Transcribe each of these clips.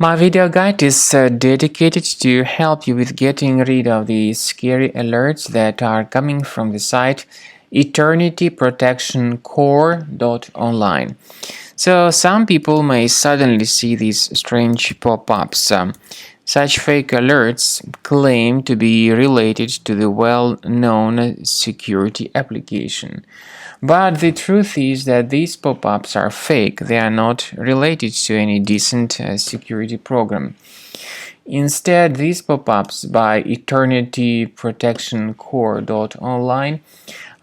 My video guide is dedicated to help you with getting rid of the scary alerts that are coming from the site Eternityprotectioncore.online. So some people may suddenly see these strange pop-ups. Such fake alerts claim to be related to the well-known security application. But the truth is that these pop-ups are fake. They are not related to any decent security program. Instead, these pop-ups by Eternityprotectioncore.online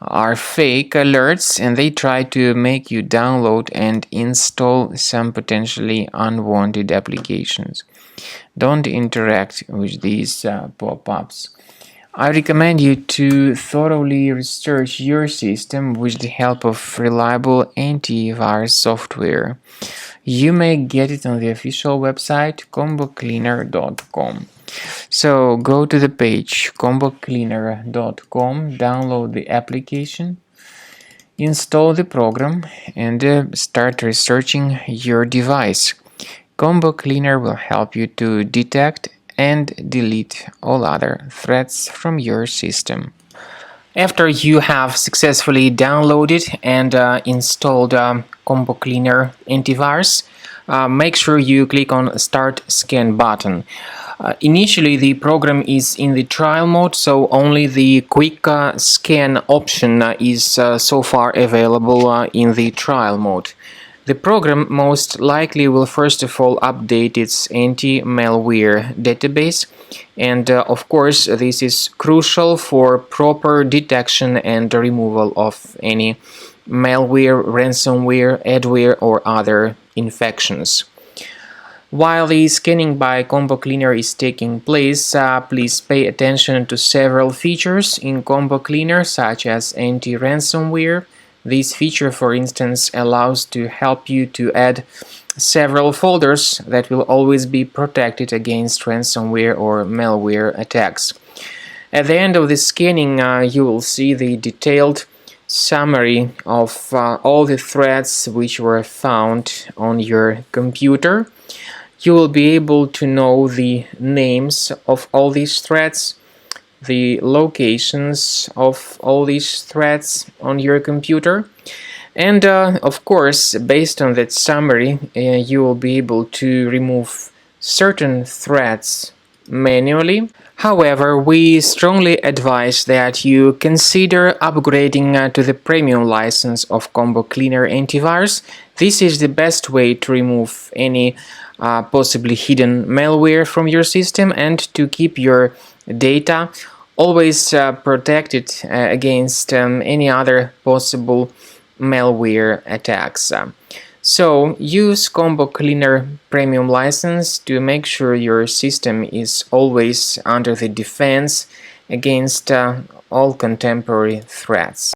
are fake alerts, and they try to make you download and install some potentially unwanted applications. Don't interact with these pop-ups. I recommend you to thoroughly research your system with the help of reliable antivirus software. You may get it on the official website combocleaner.com. So go to the page combocleaner.com, download the application, install the program, and start researching your device. Combo Cleaner will help you to detect and delete all other threats from your system. After you have successfully downloaded and installed Combo Cleaner antivirus, make sure you click on Start Scan button. Initially, the program is in the trial mode, so only the quick scan option is so far available in the trial mode. The program most likely will first of all update its anti-malware database, and of course this is crucial for proper detection and removal of any malware, ransomware, adware or other infections. While the scanning by Combo Cleaner is taking place, please pay attention to several features in Combo Cleaner, such as anti-ransomware. This feature, for instance, allows to help you to add several folders that will always be protected against ransomware or malware attacks. At the end of the scanning, you will see the detailed summary of all the threats which were found on your computer. You will be able to know the names of all these threats, the locations of all these threats on your computer, and of course, based on that summary, you will be able to remove certain threats manually. However, we strongly advise that you consider upgrading to the premium license of Combo Cleaner Antivirus. This is the best way to remove any possibly hidden malware from your system and to keep your data always protected against any other possible malware attacks. So use Combo Cleaner Premium license to make sure your system is always under the defense against all contemporary threats.